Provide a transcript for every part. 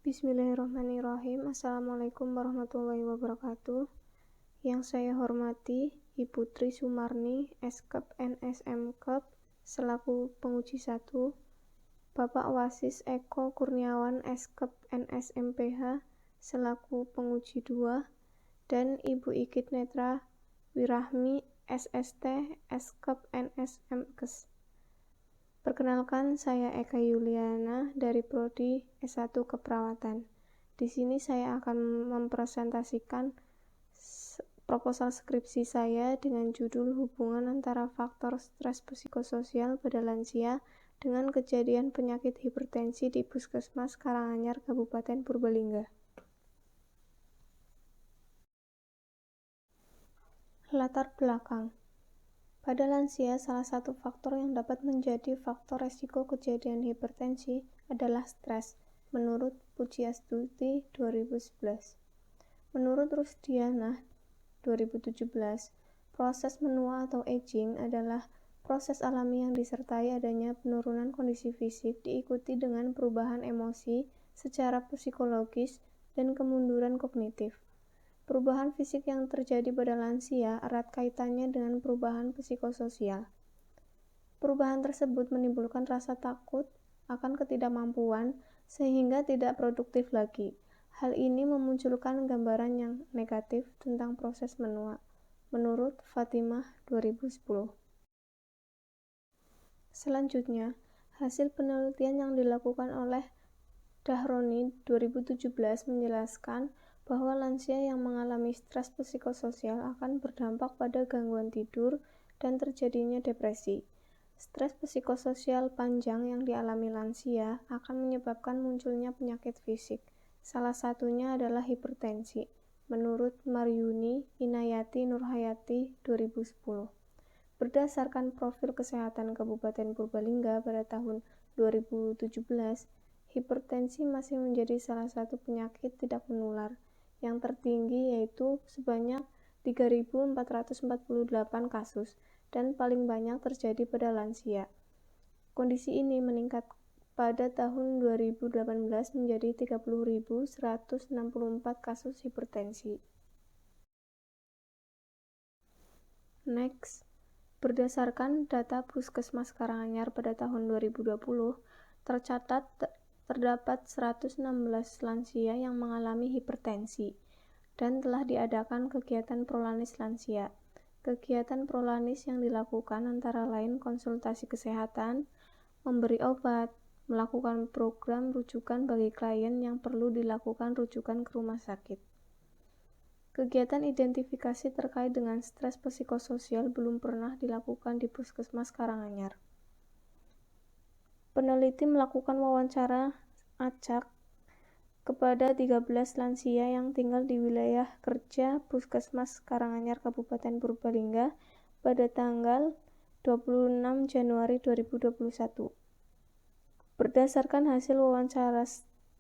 Bismillahirrahmanirrahim. Assalamualaikum warahmatullahi wabarakatuh. Yang saya hormati Ibu Tri Sumarni, Eskep NSMkep, selaku penguji 1, Bapak Wasis Eko Kurniawan, Eskep NSMPH, selaku penguji 2, dan Ibu Ikit Netra Wirahmi, SST, Eskep NSMkes. Perkenalkan, saya Eka Yuliana dari Prodi S1 Keperawatan. Di sini saya akan mempresentasikan proposal skripsi saya dengan judul Hubungan antara faktor stres psikososial pada lansia dengan kejadian penyakit hipertensi di Puskesmas Karanganyar, Kabupaten Purbalingga. Latar belakang. Pada lansia, salah satu faktor yang dapat menjadi faktor resiko kejadian hipertensi adalah stres, menurut Pujiastuti 2011. Menurut Rusdiana 2017, proses menua atau aging adalah proses alami yang disertai adanya penurunan kondisi fisik diikuti dengan perubahan emosi secara psikologis dan kemunduran kognitif. Perubahan fisik yang terjadi pada lansia erat kaitannya dengan perubahan psikososial. Perubahan tersebut menimbulkan rasa takut akan ketidakmampuan sehingga tidak produktif lagi. Hal ini memunculkan gambaran yang negatif tentang proses menua, menurut Fatimah 2010. Selanjutnya, hasil penelitian yang dilakukan oleh Dahroni 2017 menjelaskan bahwa lansia yang mengalami stres psikososial akan berdampak pada gangguan tidur dan terjadinya depresi. Stres psikososial panjang yang dialami lansia akan menyebabkan munculnya penyakit fisik. Salah satunya adalah hipertensi, menurut Maryuni Inayati Nurhayati 2010. Berdasarkan profil kesehatan Kabupaten Purbalingga pada tahun 2017, hipertensi masih menjadi salah satu penyakit tidak menular yang tertinggi, yaitu sebanyak 3.448 kasus dan paling banyak terjadi pada lansia. Kondisi ini meningkat pada tahun 2018 menjadi 30.164 kasus hipertensi. Next, berdasarkan data Puskesmas Karanganyar pada tahun 2020, tercatat terdapat 116 lansia yang mengalami hipertensi dan telah diadakan kegiatan prolanis lansia. Kegiatan prolanis yang dilakukan antara lain konsultasi kesehatan, memberi obat, melakukan program rujukan bagi klien yang perlu dilakukan rujukan ke rumah sakit. Kegiatan identifikasi terkait dengan stres psikososial belum pernah dilakukan di Puskesmas Karanganyar. Peneliti melakukan wawancara acak kepada 13 lansia yang tinggal di wilayah kerja Puskesmas Karanganyar Kabupaten Purbalingga pada tanggal 26 Januari 2021. Berdasarkan hasil wawancara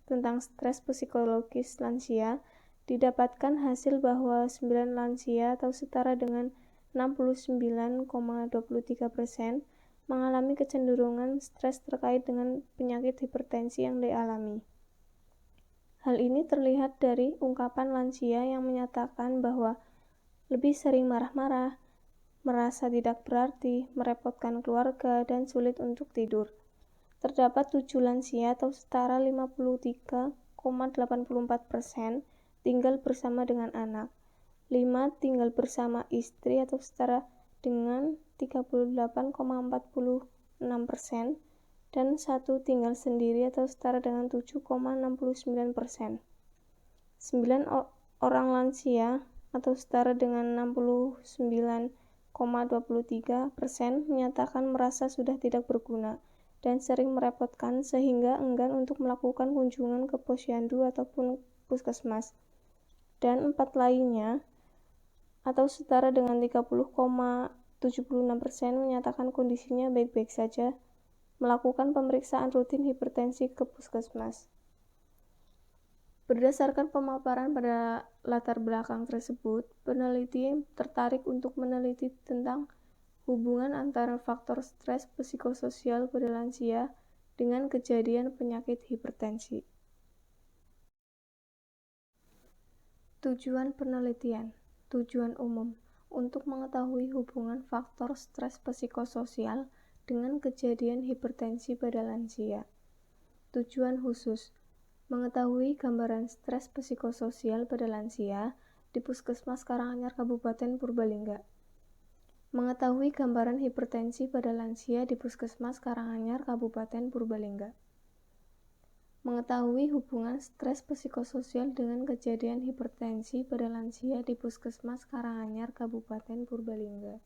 tentang stres psikologis lansia, didapatkan hasil bahwa 9 lansia atau setara dengan 69,23% mengalami kecenderungan stres terkait dengan penyakit hipertensi yang dialami. Hal ini terlihat dari ungkapan lansia yang menyatakan bahwa lebih sering marah-marah, merasa tidak berarti, merepotkan keluarga, dan sulit untuk tidur. Terdapat 7 lansia atau setara 53,84% tinggal bersama dengan anak, 5 tinggal bersama istri atau setara dengan 38,46%, dan 1 tinggal sendiri atau setara dengan 7,69%. 9 orang lansia atau setara dengan 69,23% menyatakan merasa sudah tidak berguna dan sering merepotkan sehingga enggan untuk melakukan kunjungan ke posyandu ataupun puskesmas. Dan 4 lainnya atau setara dengan 30,76% menyatakan kondisinya baik-baik saja melakukan pemeriksaan rutin hipertensi ke puskesmas. Berdasarkan pemaparan pada latar belakang tersebut, peneliti tertarik untuk meneliti tentang hubungan antara faktor stres psikososial pada lansia dengan kejadian penyakit hipertensi. Tujuan penelitian. Tujuan umum untuk mengetahui hubungan faktor stres psikososial dengan kejadian hipertensi pada lansia. Tujuan khusus mengetahui gambaran stres psikososial pada lansia di Puskesmas Karanganyar Kabupaten Purbalingga. Mengetahui gambaran hipertensi pada lansia di Puskesmas Karanganyar Kabupaten Purbalingga. Mengetahui hubungan stres psikososial dengan kejadian hipertensi pada lansia di Puskesmas Karanganyar Kabupaten Purbalingga.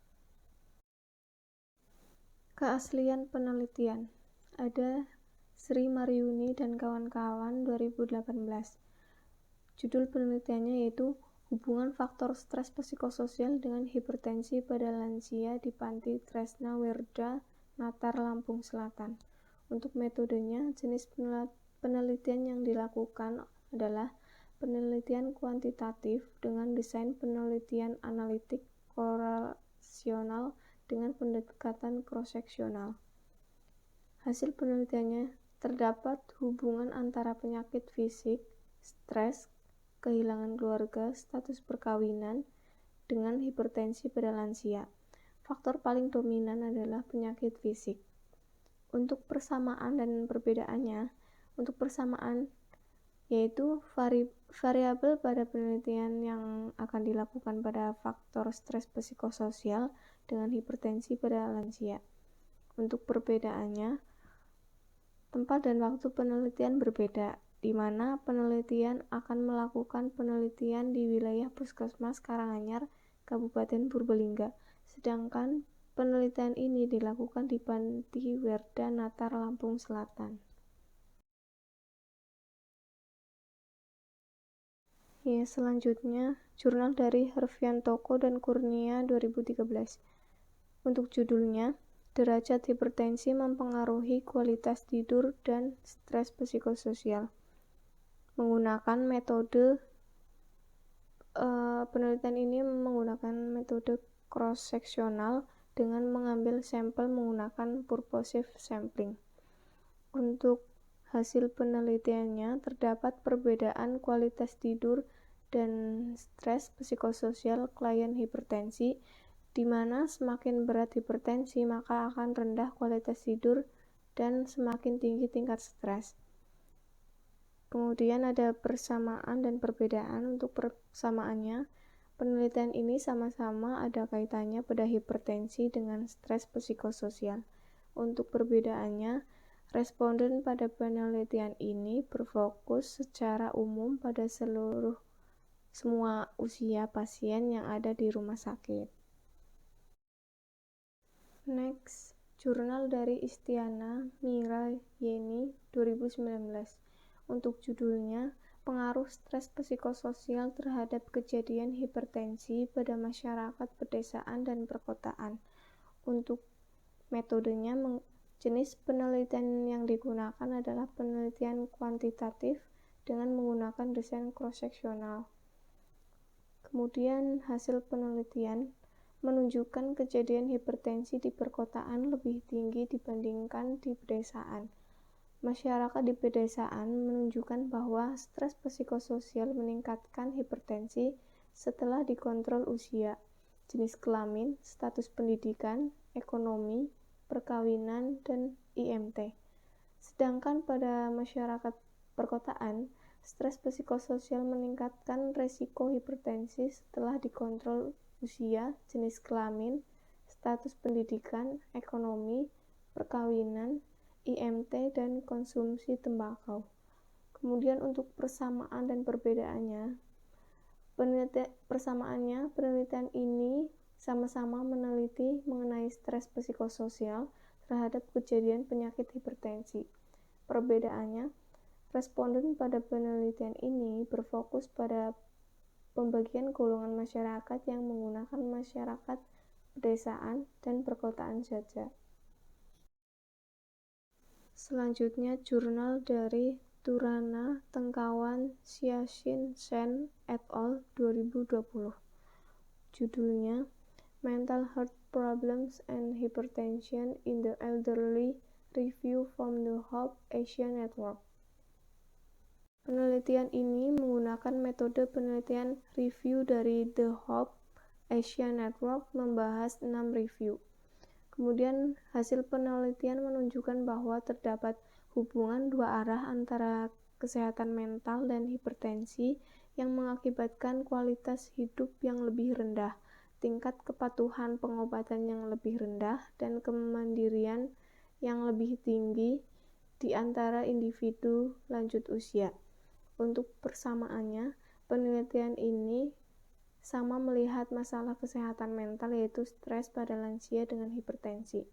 Keaslian penelitian. Ada Sri Maryuni dan kawan-kawan 2018. Judul penelitiannya yaitu Hubungan faktor stres psikososial dengan hipertensi pada lansia di Panti Tresna Werda, Natar, Lampung Selatan. Untuk metodenya, jenis penelitian yang dilakukan adalah penelitian kuantitatif dengan desain penelitian analitik korelasional dengan pendekatan cross-seksional. Hasil penelitiannya terdapat hubungan antara penyakit fisik, stres, kehilangan keluarga, status perkawinan, dengan hipertensi pada lansia. Faktor paling dominan adalah penyakit fisik. Untuk persamaan dan perbedaannya, untuk persamaan yaitu variabel pada penelitian yang akan dilakukan pada faktor stres psikososial dengan hipertensi pada lansia. Untuk perbedaannya, tempat dan waktu penelitian berbeda, di mana penelitian akan melakukan penelitian di wilayah Puskesmas Karanganyar, Kabupaten Purbalingga, sedangkan penelitian ini dilakukan di Panti Werda, Natar, Lampung Selatan. Selanjutnya, jurnal dari Herviantoko dan Kurnia 2013. Untuk judulnya, derajat hipertensi mempengaruhi kualitas tidur dan stres psikososial. Menggunakan metode penelitian ini menggunakan metode cross-seksional dengan mengambil sampel menggunakan purposive sampling. Untuk hasil penelitiannya terdapat perbedaan kualitas tidur dan stres psikososial klien hipertensi, di mana semakin berat hipertensi maka akan rendah kualitas tidur dan semakin tinggi tingkat stres. Kemudian ada persamaan dan perbedaan. Untuk persamaannya, penelitian ini sama-sama ada kaitannya pada hipertensi dengan stres psikososial. Untuk perbedaannya, responden pada penelitian ini berfokus secara umum pada semua usia pasien yang ada di rumah sakit. Next, jurnal dari Istiana, Mira, Yeni 2019. Untuk judulnya, pengaruh stres psikososial terhadap kejadian hipertensi pada masyarakat pedesaan dan perkotaan. Untuk metodenya, jenis penelitian yang digunakan adalah penelitian kuantitatif dengan menggunakan desain cross-seksional. Kemudian hasil penelitian menunjukkan kejadian hipertensi di perkotaan lebih tinggi dibandingkan di pedesaan. Masyarakat di pedesaan menunjukkan bahwa stres psikososial meningkatkan hipertensi setelah dikontrol usia, jenis kelamin, status pendidikan, ekonomi, perkawinan, dan IMT. Sedangkan pada masyarakat perkotaan, stres psikososial meningkatkan resiko hipertensi setelah dikontrol usia, jenis kelamin, status pendidikan, ekonomi, perkawinan, IMT, dan konsumsi tembakau. Kemudian untuk persamaan dan perbedaannya, penelitian ini sama-sama meneliti mengenai stres psikososial terhadap kejadian penyakit hipertensi. Perbedaannya, responden pada penelitian ini berfokus pada pembagian golongan masyarakat yang menggunakan masyarakat pedesaan dan perkotaan saja. Selanjutnya, jurnal dari Turana, Tengkawan, Siasin, Sen, et al. 2020. Judulnya, Mental Health Problems and Hypertension in the Elderly, Review from the Hope Asia Network. Penelitian ini menggunakan metode penelitian review dari The Hope Asia Network membahas 6 review. Kemudian hasil penelitian menunjukkan bahwa terdapat hubungan dua arah antara kesehatan mental dan hipertensi yang mengakibatkan kualitas hidup yang lebih rendah, tingkat kepatuhan pengobatan yang lebih rendah, dan kemandirian yang lebih tinggi di antara individu lanjut usia. Untuk persamaannya, penelitian ini sama melihat masalah kesehatan mental yaitu stres pada lansia dengan hipertensi.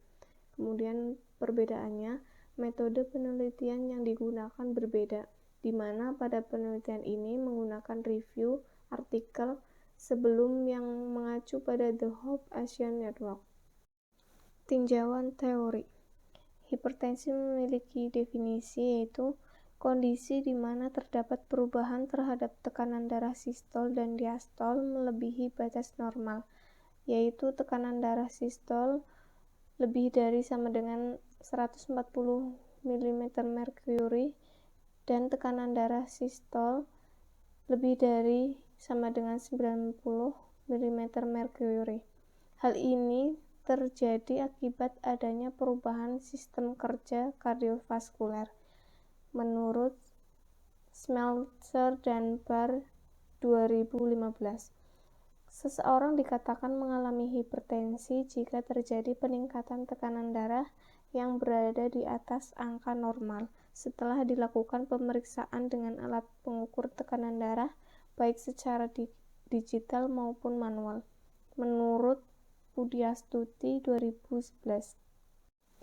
Kemudian perbedaannya, metode penelitian yang digunakan berbeda, di mana pada penelitian ini menggunakan review artikel sebelum yang mengacu pada The Hope Asia Network. Tinjauan teori. Hipertensi memiliki definisi yaitu kondisi di mana terdapat perubahan terhadap tekanan darah sistol dan diastol melebihi batas normal, yaitu tekanan darah sistol lebih dari sama dengan 140 mmHg dan tekanan darah sistol lebih dari sama dengan 90 mmHg. Hal ini terjadi akibat adanya perubahan sistem kerja kardiovaskuler. Menurut Smeltzer dan Barr 2015, seseorang dikatakan mengalami hipertensi jika terjadi peningkatan tekanan darah yang berada di atas angka normal setelah dilakukan pemeriksaan dengan alat pengukur tekanan darah baik secara digital maupun manual. Menurut Pudiastuti 2011,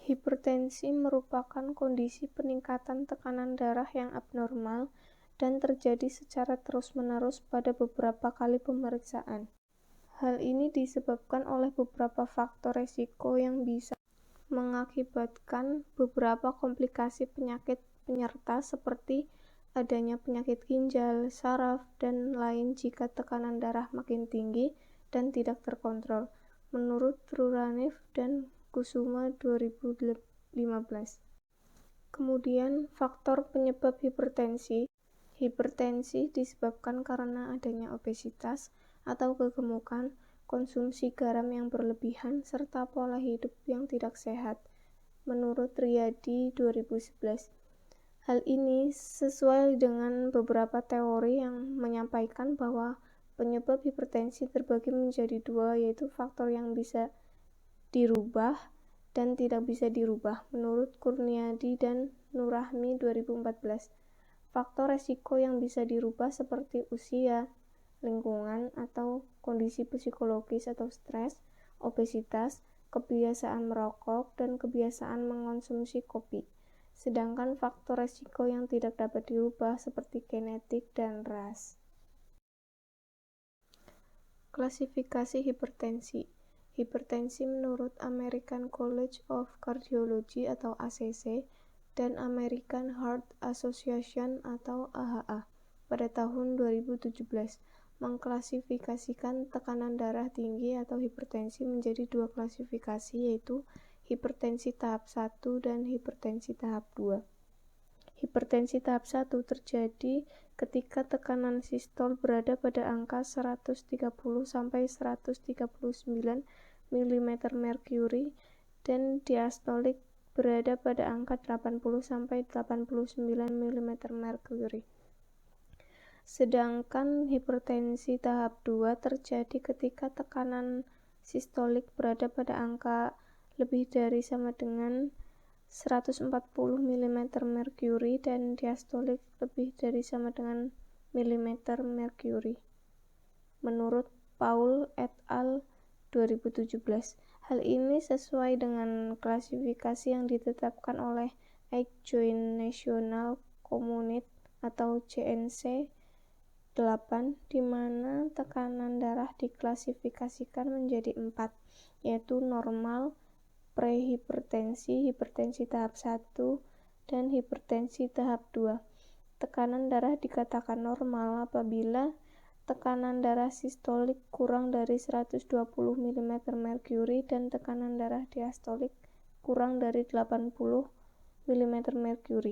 hipertensi merupakan kondisi peningkatan tekanan darah yang abnormal dan terjadi secara terus-menerus pada beberapa kali pemeriksaan. Hal ini disebabkan oleh beberapa faktor risiko yang bisa mengakibatkan beberapa komplikasi penyakit penyerta seperti adanya penyakit ginjal, saraf, dan lain jika tekanan darah makin tinggi dan tidak terkontrol. Menurut Truranif dan Kusuma 2015. Kemudian faktor penyebab hipertensi. Hipertensi disebabkan karena adanya obesitas atau kegemukan, konsumsi garam yang berlebihan, serta pola hidup yang tidak sehat. Menurut Riyadi 2011. Hal ini sesuai dengan beberapa teori yang menyampaikan bahwa penyebab hipertensi terbagi menjadi dua, yaitu faktor yang bisa dirubah dan tidak bisa dirubah. Menurut Kurniadi dan Nurrahmi 2014, faktor resiko yang bisa dirubah seperti usia, lingkungan, atau kondisi psikologis atau stres, obesitas, kebiasaan merokok, dan kebiasaan mengonsumsi kopi. Sedangkan faktor resiko yang tidak dapat dirubah seperti genetik dan ras. Klasifikasi hipertensi. Hipertensi menurut American College of Cardiology atau ACC dan American Heart Association atau AHA pada tahun 2017 mengklasifikasikan tekanan darah tinggi atau hipertensi menjadi dua klasifikasi, yaitu hipertensi tahap 1 dan hipertensi tahap 2. Hipertensi tahap 1 terjadi ketika tekanan sistol berada pada angka 130 sampai 139 mmHg dan diastolik berada pada angka 80 sampai 89 mmHg. Sedangkan hipertensi tahap 2 terjadi ketika tekanan sistolik berada pada angka lebih dari sama dengan 140 mmHg dan diastolik lebih dari sama dengan mmHg. Menurut Paul et al. 2017, hal ini sesuai dengan klasifikasi yang ditetapkan oleh Eight Joint National Committee atau JNC 8, di mana tekanan darah diklasifikasikan menjadi 4, yaitu normal, prehipertensi, hipertensi tahap 1, dan hipertensi tahap 2. Tekanan darah dikatakan normal apabila tekanan darah sistolik kurang dari 120 mmHg dan tekanan darah diastolik kurang dari 80 mmHg.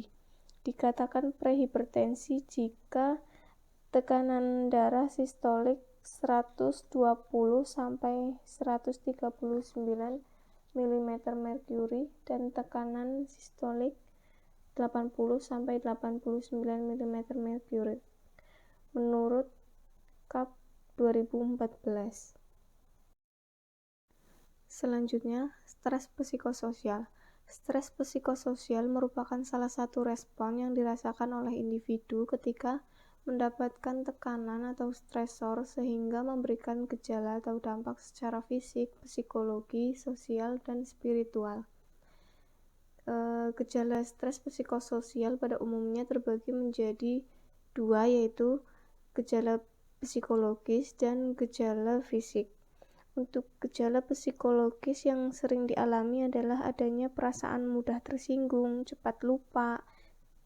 dikatakan prehipertensi jika tekanan darah sistolik 120 sampai 139 mm merkuri dan tekanan sistolik 80 sampai 89 mm merkuri menurut KAP 2014. Selanjutnya, stres psikososial. Stres psikososial merupakan salah satu respon yang dirasakan oleh individu ketika mendapatkan tekanan atau stresor sehingga memberikan gejala atau dampak secara fisik, psikologi, sosial, dan spiritual. Gejala stres psikososial pada umumnya terbagi menjadi dua, yaitu gejala psikologis dan gejala fisik. Untuk gejala psikologis yang sering dialami adalah adanya perasaan mudah tersinggung, cepat lupa,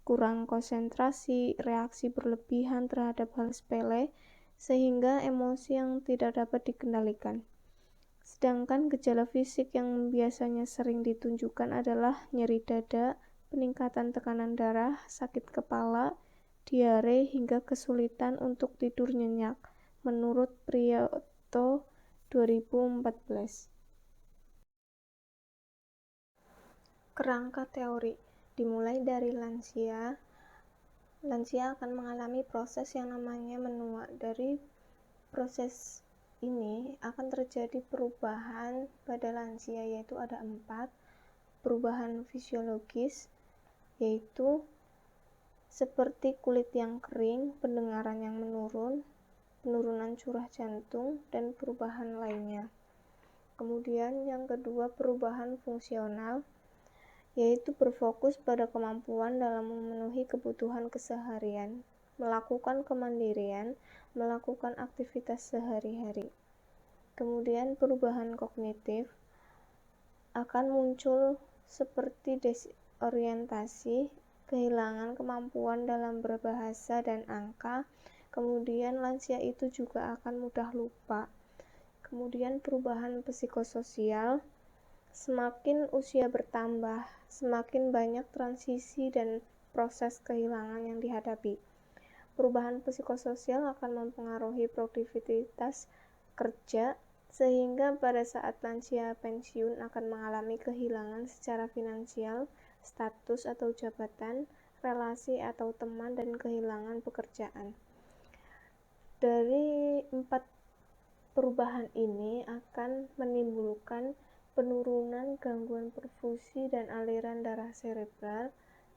kurang konsentrasi, reaksi berlebihan terhadap hal sepele, sehingga emosi yang tidak dapat dikendalikan. Sedangkan gejala fisik yang biasanya sering ditunjukkan adalah nyeri dada, peningkatan tekanan darah, sakit kepala, diare, hingga kesulitan untuk tidur nyenyak, menurut Priyoto 2014. Kerangka teori dimulai dari lansia akan mengalami proses yang namanya menua. Dari proses ini akan terjadi perubahan pada lansia, yaitu ada 4 perubahan fisiologis, yaitu seperti kulit yang kering, pendengaran yang menurun, penurunan curah jantung, dan perubahan lainnya. Kemudian yang kedua, perubahan fungsional, yaitu berfokus pada kemampuan dalam memenuhi kebutuhan keseharian, melakukan kemandirian, melakukan aktivitas sehari-hari. Kemudian perubahan kognitif akan muncul seperti desorientasi, kehilangan kemampuan dalam berbahasa dan angka. Kemudian lansia itu juga akan mudah lupa. Kemudian perubahan psikososial, semakin usia bertambah, semakin banyak transisi dan proses kehilangan yang dihadapi. Perubahan psikososial akan mempengaruhi produktivitas kerja, sehingga pada saat lansia pensiun akan mengalami kehilangan secara finansial, status atau jabatan, relasi atau teman, dan kehilangan pekerjaan. Dari 4 perubahan ini akan menimbulkan penurunan gangguan perfusi dan aliran darah serebral,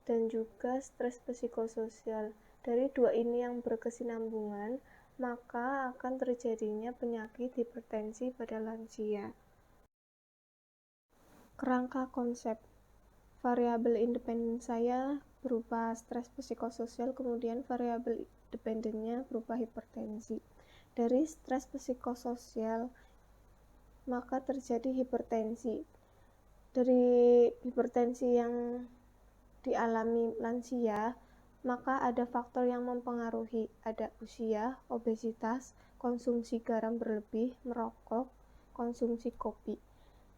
dan juga stres psikososial. Dari 2 ini yang berkesinambungan, maka akan terjadinya penyakit hipertensi pada lansia. Kerangka konsep variabel independen saya berupa stres psikososial, kemudian variabel dependennya berupa hipertensi. Dari stres psikososial maka terjadi hipertensi. Dari hipertensi yang dialami lansia, maka ada faktor yang mempengaruhi, ada usia, obesitas, konsumsi garam berlebih, merokok, konsumsi kopi.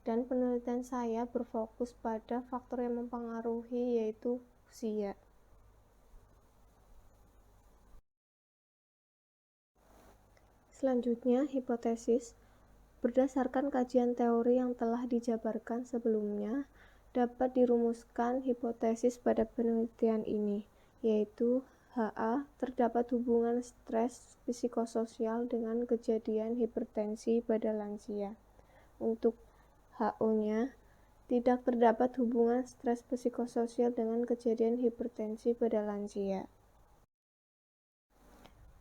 Dan penelitian saya berfokus pada faktor yang mempengaruhi, yaitu usia. Selanjutnya, hipotesis. Berdasarkan kajian teori yang telah dijabarkan sebelumnya, dapat dirumuskan hipotesis pada penelitian ini, yaitu HA, terdapat hubungan stres psikososial dengan kejadian hipertensi pada lansia. Untuk HO-nya, tidak terdapat hubungan stres psikososial dengan kejadian hipertensi pada lansia.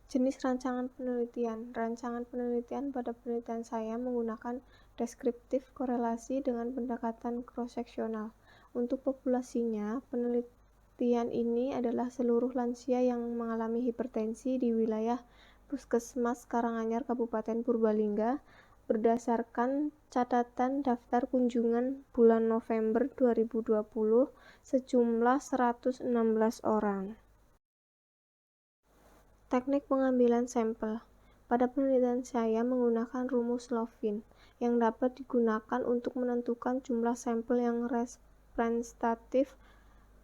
Jenis rancangan penelitian. Rancangan penelitian pada penelitian saya menggunakan deskriptif korelasi dengan pendekatan cross-seksional. Untuk populasinya, penelitian ini adalah seluruh lansia yang mengalami hipertensi di wilayah Puskesmas Karanganyar Kabupaten Purbalingga berdasarkan catatan daftar kunjungan bulan November 2020 sejumlah 116 orang. Teknik pengambilan sampel. Pada penelitian saya menggunakan rumus Lovin yang dapat digunakan untuk menentukan jumlah sampel yang representatif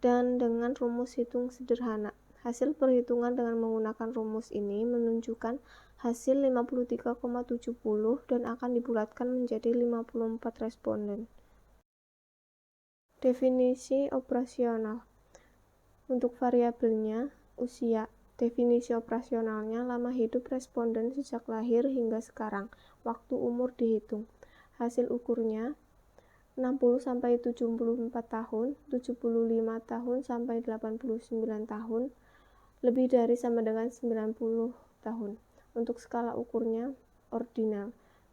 dan dengan rumus hitung sederhana. Hasil perhitungan dengan menggunakan rumus ini menunjukkan hasil 53,70 dan akan dibulatkan menjadi 54 responden. Definisi operasional. Untuk variabelnya, usia. Definisi operasionalnya lama hidup responden sejak lahir hingga sekarang. Waktu umur dihitung. Hasil ukurnya 60-74 tahun, 75 tahun sampai 89 tahun, lebih dari sama dengan 90 tahun. Untuk skala ukurnya ordinal.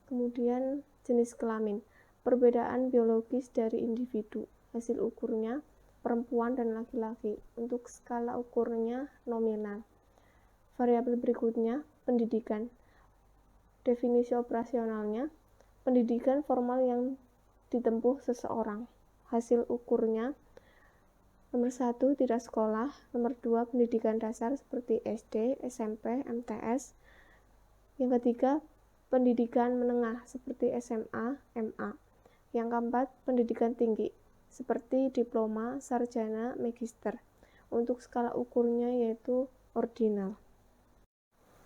Kemudian jenis kelamin. Perbedaan biologis dari individu. Hasil ukurnya perempuan dan laki-laki. Untuk skala ukurnya nominal. Variabel berikutnya pendidikan. Definisi operasionalnya pendidikan formal yang ditempuh seseorang. Hasil ukurnya nomor 1 tidak sekolah, nomor 2 pendidikan dasar seperti SD, SMP, MTS. Yang ketiga pendidikan menengah seperti SMA, MA. Yang keempat pendidikan tinggi seperti diploma, sarjana, magister. Untuk skala ukurnya yaitu ordinal.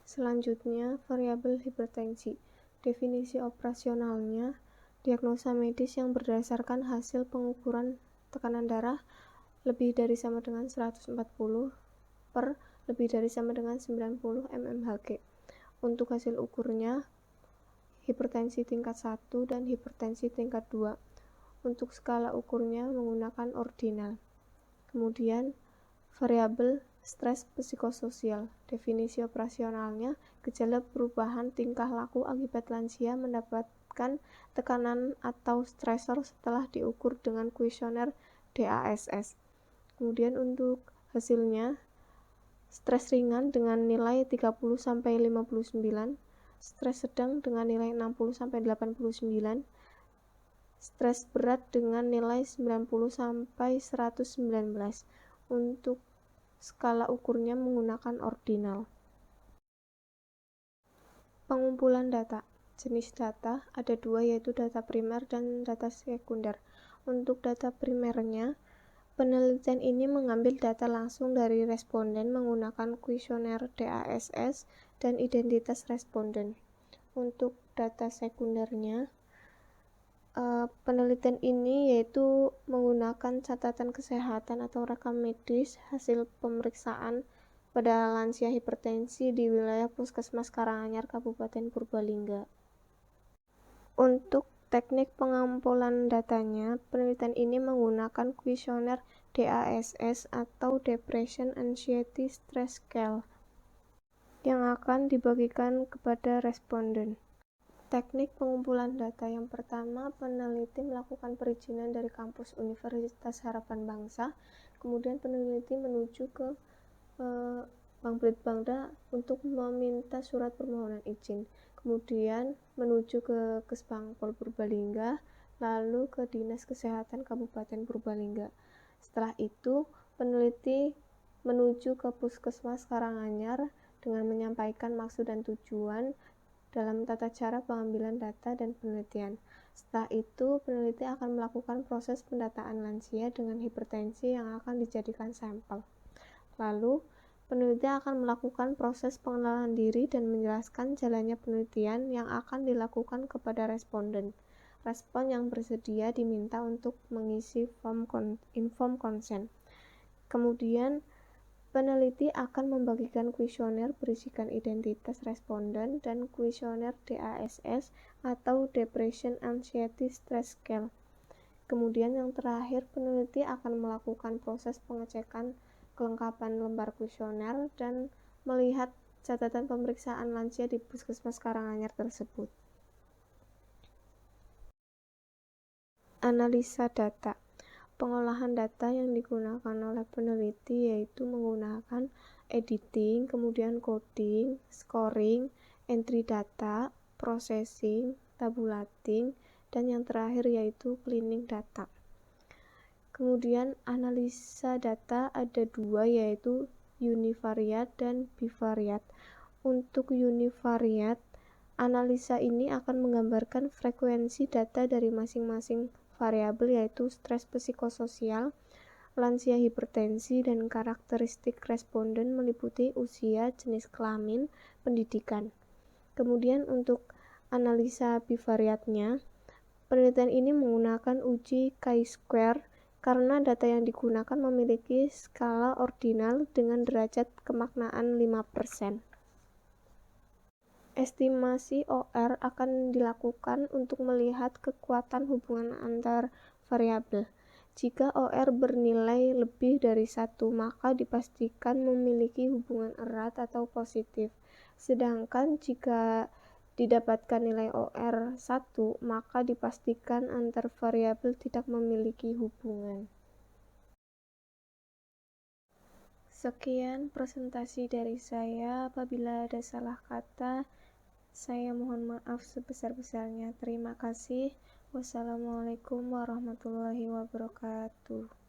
Selanjutnya, variabel hipertensi. Definisi operasionalnya, diagnosa medis yang berdasarkan hasil pengukuran tekanan darah lebih dari sama dengan 140 per lebih dari sama dengan 90 mmHg. Untuk hasil ukurnya, hipertensi tingkat 1 dan hipertensi tingkat 2. Untuk skala ukurnya menggunakan ordinal. Kemudian, variabel stres psikososial. Definisi operasionalnya, gejala perubahan tingkah laku akibat lansia mendapatkan tekanan atau stresor setelah diukur dengan kuesioner DASS. Kemudian untuk hasilnya, stres ringan dengan nilai 30-59, stres sedang dengan nilai 60-89, stres berat dengan nilai 90-119. Untuk skala ukurnya menggunakan ordinal. Pengumpulan data. Jenis data ada dua, yaitu data primer dan data sekunder. Untuk data primernya, penelitian ini mengambil data langsung dari responden menggunakan kuesioner DASS dan identitas responden. Untuk data sekundernya, penelitian ini yaitu menggunakan catatan kesehatan atau rekam medis hasil pemeriksaan pada lansia hipertensi di wilayah Puskesmas Karanganyar, Kabupaten Purbalingga. Untuk teknik pengumpulan datanya, penelitian ini menggunakan kuesioner DASS atau Depression Anxiety Stress Scale yang akan dibagikan kepada responden. Teknik pengumpulan data yang pertama, peneliti melakukan perizinan dari kampus Universitas Harapan Bangsa, kemudian peneliti menuju ke Bank Balitbangda untuk meminta surat permohonan izin, kemudian menuju ke Kesbangpol Purbalingga, lalu ke Dinas Kesehatan Kabupaten Purbalingga. Setelah itu, peneliti menuju ke Puskesmas Karanganyar dengan menyampaikan maksud dan tujuan dalam tata cara pengambilan data dan penelitian. Setelah itu, peneliti akan melakukan proses pendataan lansia dengan hipertensi yang akan dijadikan sampel. Lalu, peneliti akan melakukan proses pengenalan diri dan menjelaskan jalannya penelitian yang akan dilakukan kepada responden. Respon yang bersedia diminta untuk mengisi inform consent. Kemudian, peneliti akan membagikan kuesioner berisikan identitas responden dan kuesioner DASS atau Depression Anxiety Stress Scale. Kemudian yang terakhir, peneliti akan melakukan proses pengecekan kelengkapan lembar kuesioner dan melihat catatan pemeriksaan lansia di Puskesmas Karanganyar tersebut. Analisa data. Pengolahan data yang digunakan oleh peneliti yaitu menggunakan editing, kemudian coding, scoring, entry data, processing, tabulating, dan yang terakhir yaitu cleaning data. Kemudian analisa data ada dua, yaitu univariate dan bivariate. Untuk univariate, analisa ini akan menggambarkan frekuensi data dari masing-masing variabel yaitu stres psikososial, lansia hipertensi, dan karakteristik responden meliputi usia, jenis kelamin, pendidikan. Kemudian untuk analisa bivariatnya, penelitian ini menggunakan uji chi-square karena data yang digunakan memiliki skala ordinal dengan derajat kemaknaan 5%. Estimasi OR akan dilakukan untuk melihat kekuatan hubungan antar variabel. Jika OR bernilai lebih dari 1, maka dipastikan memiliki hubungan erat atau positif. Sedangkan jika didapatkan nilai OR 1, maka dipastikan antar variabel tidak memiliki hubungan. Sekian presentasi dari saya. Apabila ada salah kata, saya mohon maaf sebesar-besarnya. Terima kasih. Wassalamualaikum warahmatullahi wabarakatuh.